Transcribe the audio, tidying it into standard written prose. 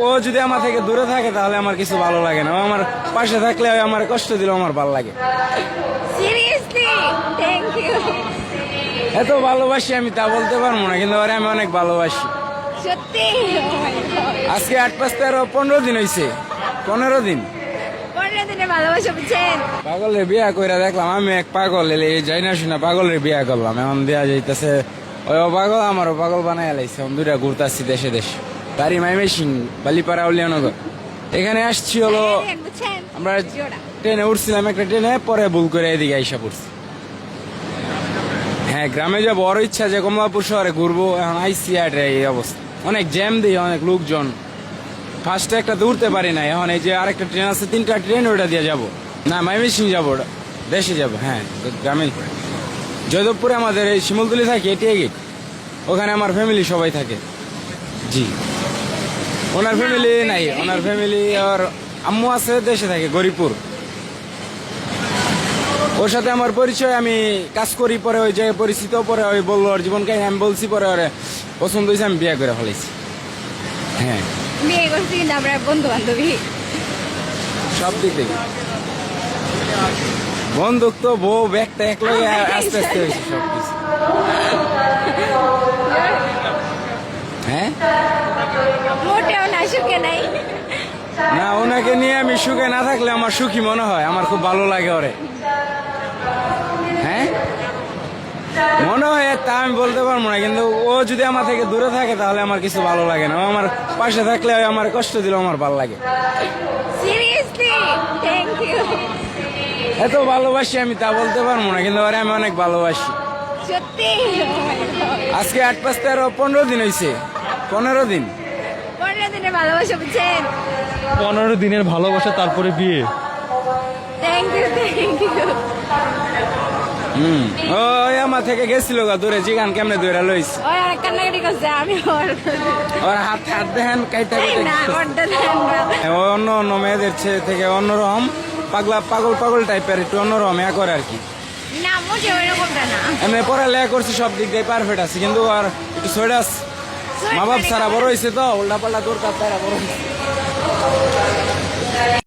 ও যদি আমার থেকে দূরে থাকে তাহলে আমার কিছু ভালো লাগে না। ও আমার পাশে থাকলে আমার কষ্ট দিলেও আমার ভালো লাগে। Seriously thank you. এত ভালোবাসি আমি তা বলতে পারবো না, কিন্তু ওরে আমি অনেক ভালোবাসি। সত্যি আজকে 8-5-13-15 দিন হয়েছে, 15 দিন। 15 দিনে ভালোবাসা বুঝছেন। পাগলের বিয়া কইরা দেখলাম আমি এক পাগল এলে যাই না শুনা পাগলের বিয়া করলাম। এখন দেয়া যাইতেছে ওই পাগল আমারও পাগল বানাই লাইছে। এখন দুইটা ঘুরতেছি দেশে দেশে। বাড়ি মাইমেসিং, বালিপাড়া, উলিয়ানগর। এখানে আসছি হলো বুঝছেন আমরা জোড়া। ট্রেনে উঠছিলাম, একটা ট্রেনে, পরে ভুল করে এদিকে আইসা পড়ছি। হ্যাঁ, গ্রামে যাবো, বড় ইচ্ছা যে কমলাপুর শহরে ঘুরবো। এখন আইসি এই অবস্থা, অনেক জ্যাম দিই, অনেক লোকজন। ফার্স্টে একটা তো উঠতে পারি না। এখন এই যে আরেকটা ট্রেন আছে, 3টা ট্রেন, ওটা দিয়ে যাবো। না, মাইমেসিং যাবো, দেশে যাবো। হ্যাঁ, গ্রামে জয়দেবপুরে আমাদের এই শিমুলতলি থাকে, এটি গেট, ওখানে আমার ফ্যামিলি সবাই থাকে। জি, ওনার ফ্যামিলি নাই, ওনার ফ্যামিলি আর আম্মু আছে দেশে থাকে, গরিপুর। ওর সাথে আমার পরিচয়, আমি কাজ করি, পরে ওই জায়গায় পরিচিত, পরে ওই বললো ওর জীবন কাহিনী, আমি বলছি, পরে ওরে পছন্দ হয়েছে, আমি বিয়ে করে ফেলেছি। হ্যাঁ, বিয়ে করছি কিন্তু আমরা বন্ধু বান্ধবী। সব দিক থেকে বন্ধুত্ব, বউ, ব্যাগটা এক লগে আস্তে আস্তে হয়েছে সব কিছু। হ্যাঁ, মোটেও না, সুখে নাই। না, ওনাকে নিয়ে আমি সুখে না থাকলে আমার সুখী মনে হয়, আমার খুব ভালো লাগে ওরে। হ্যাঁ, মনে হয় তা আমি বলতে পারবো না, কিন্তু ও যদি আমার থেকে দূরে থাকে তাহলে আমার কিছু ভালো লাগে না। ও আমার পাশে থাকলে আমার কষ্ট দিলেও আমার ভালো লাগে। Seriously thank you. এত ভালোবাসি আমি তা বলতে পারবো না, কিন্তু ওরে আমি অনেক ভালোবাসি। সত্যি আজকে 8-5-13-15 দিন হয়েছে, 15 দিন। 15 দিনে ভালোবাসা বুঝছেন। 15 দিনের ভালোবাসা, তারপরে বিয়ে। Thank you thank you. ওই আমার থেকে গেছিল গা দূরে, জিগান কেমনে দূরে লইছে। ওই অনেক কান্নাকাটি করছে, আমি ওর হাত হাত দেখেন কাইটা না করতে দেন না। অন্য অন্য মেয়েদের ছেলে থেকে অন্যরকম, পাগলা পাগল পাগল টাইপের, একটু অন্যরকম এ করে আর কি। না মোটেও এরকমটা না। এমনি পড়ালেখা করছি, সব দিক দিয়ে পারফেক্ট আছে, কিন্তু আর একটু ছয়ডাস মা বাপ সারা বড় হয়েছে তো, উল্টা পাল্টা দরকার তারা বড় হয়েছে।